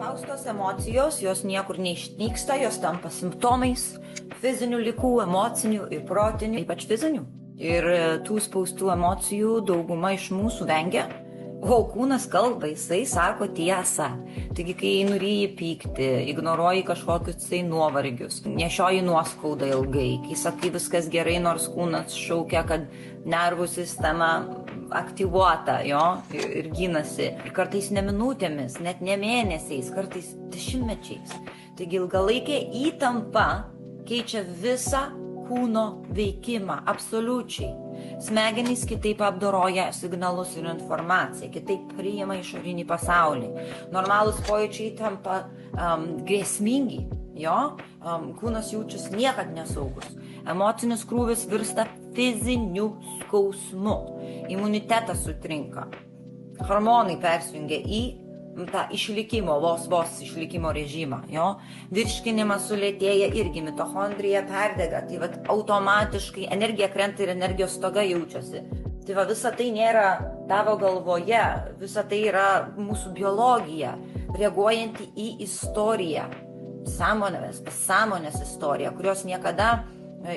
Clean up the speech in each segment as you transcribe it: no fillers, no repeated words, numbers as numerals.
Spaustos emocijos, jos niekur neišnyksta, jos tampa simptomais fizinių likų, emocinių ir protinių, ypač fizinių. Ir tų spaustų emocijų dauguma iš mūsų vengia, o kūnas kalba, jisai sako tiesą. Taigi, kai nuryji pykti, ignoruoji kažkokius nuovargius, nešioji nuoskaudą ilgai, kai sakai viskas gerai, nors kūnas šaukia, kad nervų sistema aktyvuota, jo, ir gynasi. Ir kartais ne minutėmis, net ne mėnesiais, kartais dešimtmečiais. Taigi ilgalaikė įtampa keičia visą kūno veikimą, absoliučiai. Smegenys kitaip apdoroja signalus ir informaciją, kitaip priima išorinį pasaulį. Normalūs pojūčiai tampa grėsmingi, jo, kūnas jaučiasi niekad nesaugus. Emocinis krūvis virsta fiziniu skausmu, imunitetas sutrinka, hormonai persijungia į tą išlikimo, vos išlikimo režimą, jo, virškinimas sulėtėja irgi, mitochondrija perdega, tai va automatiškai energija krenta ir energijos stoga jaučiasi. Tai va visa tai nėra tavo galvoje, visa tai yra mūsų biologija, reaguojanti į istoriją, pasąmonės istoriją, kurios niekada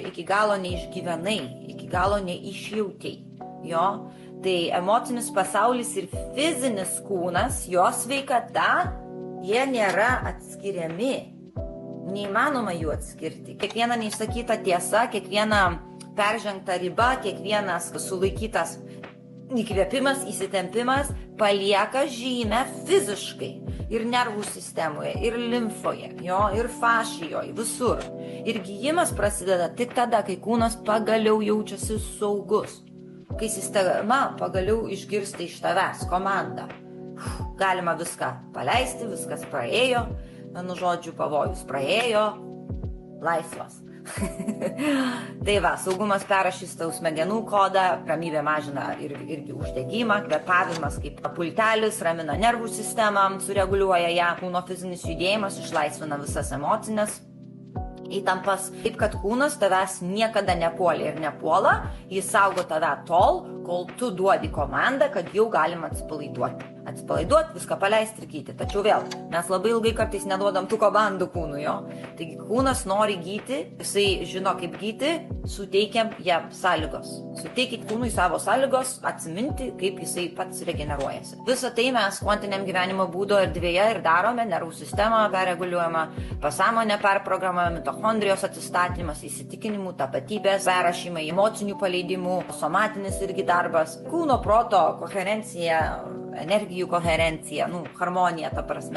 iki galo neišgyvenai, iki galo neišjautei, jo. Tai emocinis pasaulis ir fizinis kūnas, jo sveikata, jie nėra atskiriami. Neįmanoma jų atskirti. Kiekviena neišsakyta tiesa, kiekviena peržengta riba, kiekvienas sulaikytas įkvėpimas, įsitempimas palieka žymę fiziškai. Ir nervų sistemoje, ir limfoje, jo, ir fašijoje, visur. Ir gijimas prasideda tik tada, kai kūnas pagaliau jaučiasi saugus. Kai sistema pagaliau išgirsta iš tavęs komandą. Galima viską paleisti, viskas praėjo, vienu žodžiu pavojus praėjo, laisvas. Tai va, saugumas perrašys tau smegenų kodą, ramybė mažina irgi uždegimą, kvėpavimas kaip pultelis, ramina nervų sistemą, sureguliuoja ją, kūno fizinis judėjimas išlaisvina visas emocinės įtampas. Taip, kad kūnas tavęs niekada nepuolė ir nepuola, jis saugo tave tol, kol tu duodi komandą, kad jau galima atsipalaiduoti. Atsipalaiduoti, viską paleisti ir gyti. Tačiau vėl, mes labai ilgai kartais neduodam tų komandų kūnui, jo. Taigi kūnas nori gyti, jisai žino kaip gyti, suteikiam jam sąlygos. Suteikit kūnui savo sąlygos atsiminti, kaip jisai pats regeneruojasi. Visą tai mes kvantiniam gyvenimo būdo erdvėje ir darome, nervų sistema perreguliuojama, pasąmonė perprogramuojama, mitochondrijos atsistatymas, įsitikinimų, tapatybės perrašymai, emocinių paleidimų, somatinis irgi darbas, kūno proto koherencija, energijų koherencija, harmonija ta prasme.